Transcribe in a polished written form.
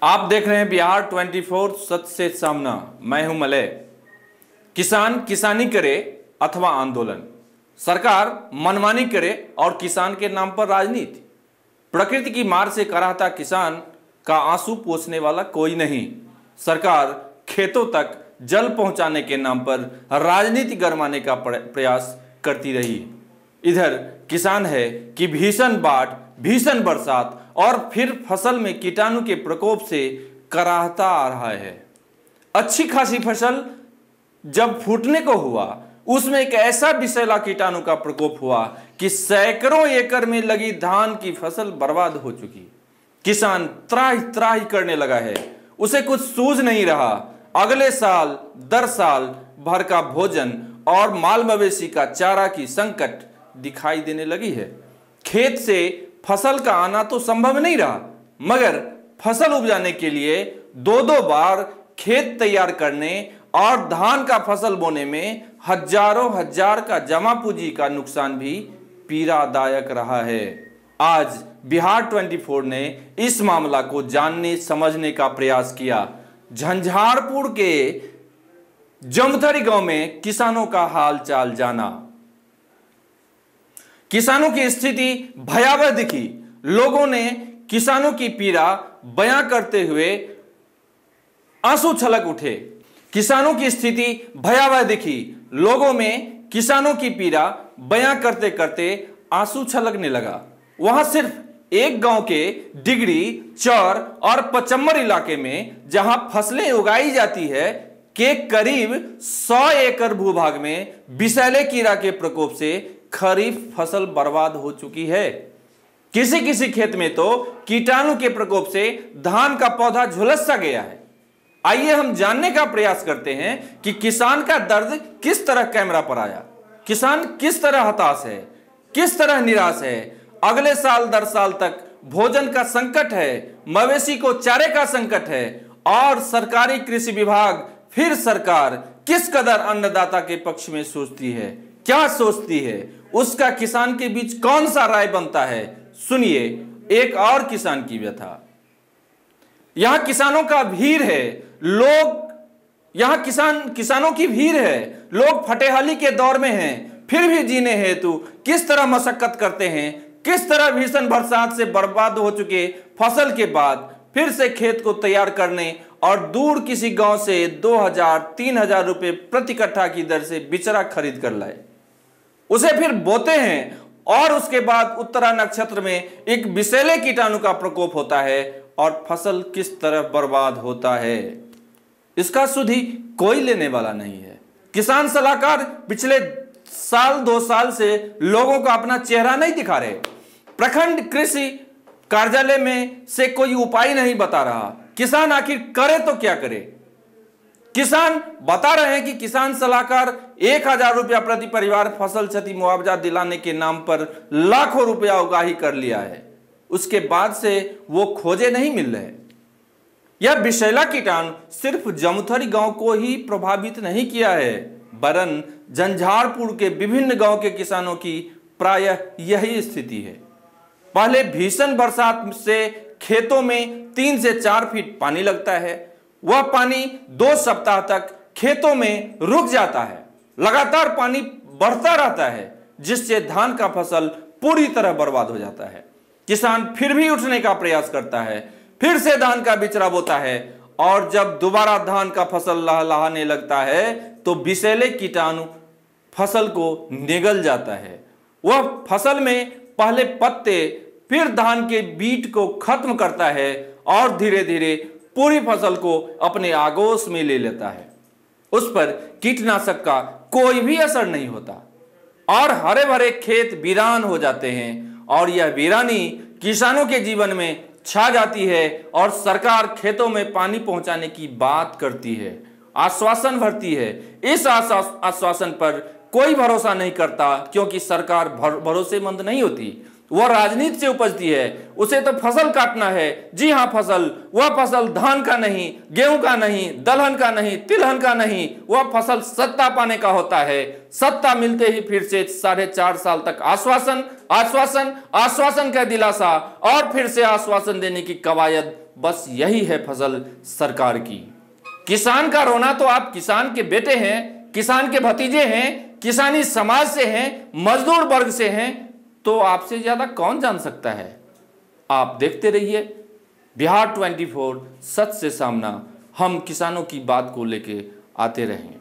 आप देख रहे हैं बिहार 24 सच से सामना। मैं हूं मलय। किसान किसानी करे अथवा आंदोलन, सरकार मनमानी करे और किसान के नाम पर राजनीति। प्रकृति की मार से कराहता किसान का आंसू पोंछने वाला कोई नहीं। सरकार खेतों तक जल पहुंचाने के नाम पर राजनीति गरमाने का प्रयास करती रही। इधर किसान है कि भीषण बाढ़, भीषण बरसात और फिर फसल में कीटाणु के प्रकोप से कराहता आ रहा है। अच्छी खासी फसल जब फूटने को हुआ, उसमें एक ऐसा विषैला कीटाणु का प्रकोप हुआ कि सैकड़ों एकड़ में लगी धान की फसल बर्बाद हो चुकी। किसान त्राही त्राही करने लगा है, उसे कुछ सूझ नहीं रहा। अगले साल दर साल भर का भोजन और माल मवेशी का चारा की संकट दिखाई देने लगी है। खेत से फसल का आना तो संभव नहीं रहा, मगर फसल उपजाने के लिए दो बार खेत तैयार करने और धान का फसल बोने में हजारों हजार का जमा पूंजी का नुकसान भी पीड़ादायक रहा है। आज बिहार 24 ने इस मामला को जानने समझने का प्रयास किया। झंझारपुर के जमथरी गांव में किसानों का हाल चाल जाना। किसानों की स्थिति भयावह दिखी। लोगों ने किसानों की पीड़ा बयां करते हुए आंसू छलक उठे। किसानों की स्थिति भयावह दिखी। लोगों में किसानों की पीड़ा बयां करते करते आंसू छलकने लगा। वहां सिर्फ एक गांव के डिगरी, चौर और पचम्बर इलाके में जहां फसलें उगाई जाती है के करीब 100 एकड़ भूभाग में विषैले कीड़ा के प्रकोप से खरीफ फसल बर्बाद हो चुकी है। किसी किसी खेत में तो कीटाणु के प्रकोप से धान का पौधा झुलस सा गया है। आइए हम जानने का प्रयास करते हैं कि किसान का दर्द किस तरह कैमरा पर आया। किसान किस तरह हताश है, किस तरह निराश है। अगले साल दर साल तक भोजन का संकट है, मवेशी को चारे का संकट है और सरकारी कृषि विभाग, फिर सरकार किस कदर अन्नदाता के पक्ष में सोचती है, क्या सोचती है, उसका किसान के बीच कौन सा राय बनता है। सुनिए एक और किसान की व्यथा। यहां किसानों का भीड़ है, किसानों की भीड़ है। लोग फटेहाली के दौर में हैं, फिर भी जीने हेतु किस तरह मशक्कत करते हैं। किस तरह भीषण बरसात से बर्बाद हो चुके फसल के बाद फिर से खेत को तैयार करने और दूर किसी गांव से 2000-3000 रुपए प्रति कट्ठा की दर से बिचरा खरीद कर लाए, उसे फिर बोते हैं और उसके बाद उत्तरा नक्षत्र में एक विषैले कीटाणु का प्रकोप होता है और फसल किस तरह बर्बाद होता है, इसका सुधी कोई लेने वाला नहीं है। किसान सलाहकार पिछले साल 2 साल से लोगों को अपना चेहरा नहीं दिखा रहे। प्रखंड कृषि कार्यालय में से कोई उपाय नहीं बता रहा। किसान आखिर करे तो क्या करे। किसान बता रहे हैं कि किसान सलाहकार 1000 रुपया प्रति परिवार फसल क्षति मुआवजा दिलाने के नाम पर लाखों रुपया उगाही कर लिया है। उसके बाद से वो खोजे नहीं मिल रहे। यह विषैला कीटाणु सिर्फ जमथरी गांव को ही प्रभावित नहीं किया है, वरन झंझारपुर के विभिन्न गांव के किसानों की प्रायः यही स्थिति है। पहले भीषण बरसात से खेतों में 3 से 4 फीट पानी लगता है। वह पानी 2 सप्ताह तक खेतों में रुक जाता है। लगातार पानी बढ़ता रहता है, जिससे धान का फसल पूरी तरह बर्बाद हो जाता है। किसान फिर भी उठने का प्रयास करता है, फिर से धान का बिचरा बोता है और जब दोबारा धान का फसल लहलहाने लगता है तो विषैले कीटाणु फसल को निगल जाता है। वह फसल में पहले पत्ते, फिर धान के बीट को खत्म करता है और धीरे धीरे पूरी फसल को अपने आगोश में ले लेता है। उस पर कीटनाशक का कोई भी असर नहीं होता और हरे भरे खेत वीरान हो जाते हैं और यह वीरानी किसानों के जीवन में छा जाती है और सरकार खेतों में पानी पहुंचाने की बात करती है, आश्वासन भरती है। इस आश्वासन पर कोई भरोसा नहीं करता, क्योंकि सरकार भरोसेमंद नहीं होती। वह राजनीति से उपजती है। उसे तो फसल काटना है। जी हाँ, फसल, वह फसल धान का नहीं, गेहूं का नहीं, दलहन का नहीं, तिलहन का नहीं, वह फसल सत्ता पाने का होता है। सत्ता मिलते ही फिर से 4.5 साल तक आश्वासन आश्वासन आश्वासन का दिलासा और फिर से आश्वासन देने की कवायद बस यही है फसल सरकार की। किसान का रोना तो आप किसान के बेटे हैं, किसान के भतीजे हैं, किसानी समाज से हैं, मजदूर वर्ग से हैं, तो आपसे ज्यादा कौन जान सकता है। आप देखते रहिए बिहार 24 सच से सामना। हम किसानों की बात को लेके आते रहें।